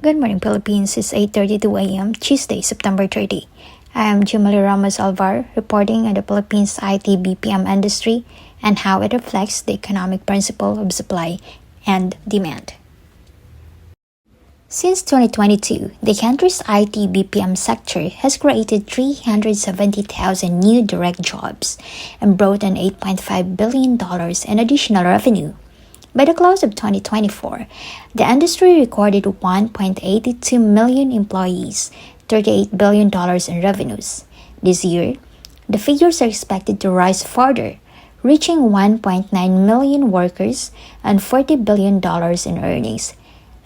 Good morning, Philippines. It's 8:32 a.m., Tuesday, September 30. I am Jimali Ramos Alvar, reporting on the Philippines IT BPM industry and how it reflects the economic principle of supply and demand. Since 2022, the country's IT BPM sector has created 370,000 new direct jobs and brought in $8.5 billion in additional revenue. By the close of 2024, the industry recorded 1.82 million employees, $38 billion in revenues. This year, the figures are expected to rise further, reaching 1.9 million workers and $40 billion in earnings.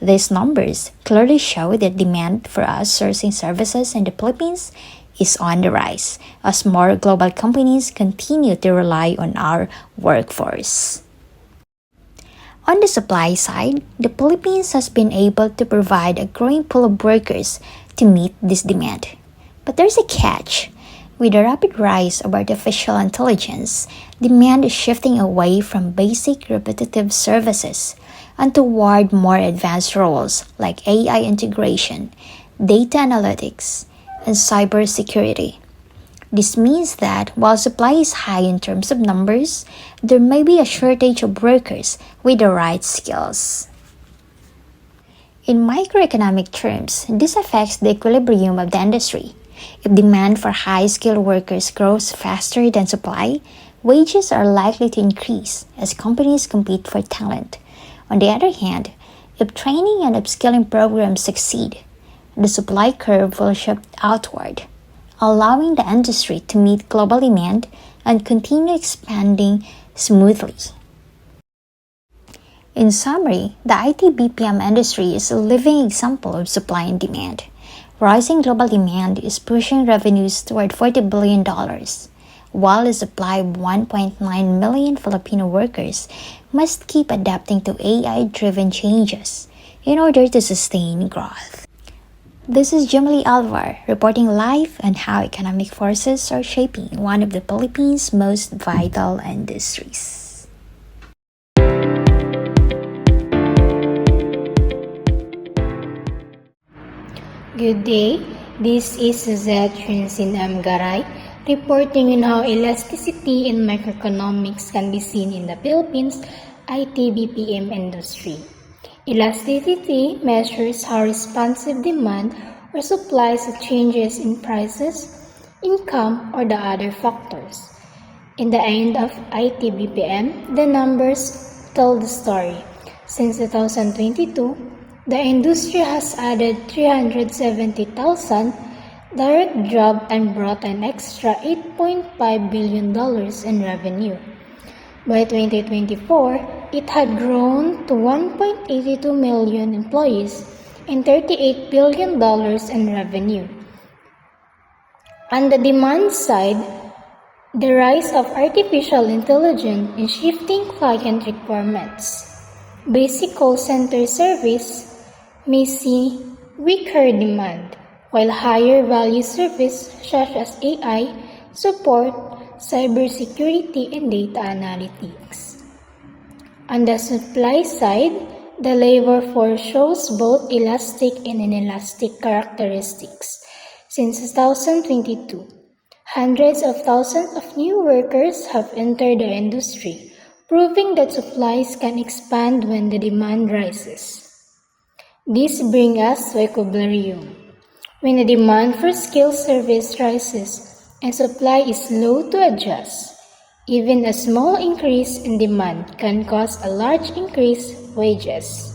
These numbers clearly show that demand for outsourcing services in the Philippines is on the rise as more global companies continue to rely on our workforce. On the supply side, the Philippines has been able to provide a growing pool of workers to meet this demand. But there's a catch. With the rapid rise of artificial intelligence, demand is shifting away from basic repetitive services and toward more advanced roles like AI integration, data analytics, and cybersecurity. This means that while supply is high in terms of numbers, there may be a shortage of workers with the right skills. In microeconomic terms, this affects the equilibrium of the industry. If demand for high-skilled workers grows faster than supply, wages are likely to increase as companies compete for talent. On the other hand, if training and upskilling programs succeed, the supply curve will shift outward, allowing the industry to meet global demand and continue expanding smoothly. In summary, the IT BPM industry is a living example of supply and demand. Rising global demand is pushing revenues toward $40 billion, while the supply of 1.9 million Filipino workers must keep adapting to AI-driven changes in order to sustain growth. This is Jimali Alvar reporting live on how economic forces are shaping one of the Philippines' most vital industries. Good day, this is Suzette Trinsin M. Garay reporting on how elasticity in microeconomics can be seen in the Philippines IT BPM industry. Elasticity measures how responsive demand or supply to changes in prices, income, or the other factors. In the end of IT BPM, the numbers tell the story. Since 2022, the industry has added 370,000 direct jobs and brought an extra $8.5 billion in revenue. By 2024, it had grown to 1.82 million employees and $38 billion in revenue. On the demand side, the rise of artificial intelligence is shifting client requirements. Basic call center service may see weaker demand, while higher value service such as AI support cybersecurity and data analytics. On the supply side, the labor force shows both elastic and inelastic characteristics. Since 2022, hundreds of thousands of new workers have entered the industry, proving that supplies can expand when the demand rises. This brings us to equilibrium. When the demand for skilled service rises and supply is slow to adjust, even a small increase in demand can cause a large increase in wages.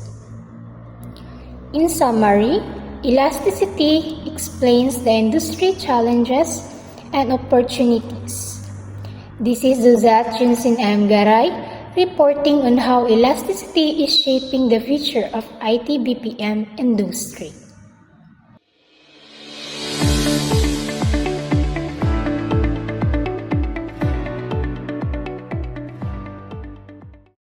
In summary, elasticity explains the industry challenges and opportunities. This is Suzette Trinsin M. Garay reporting on how elasticity is shaping the future of IT BPM industry.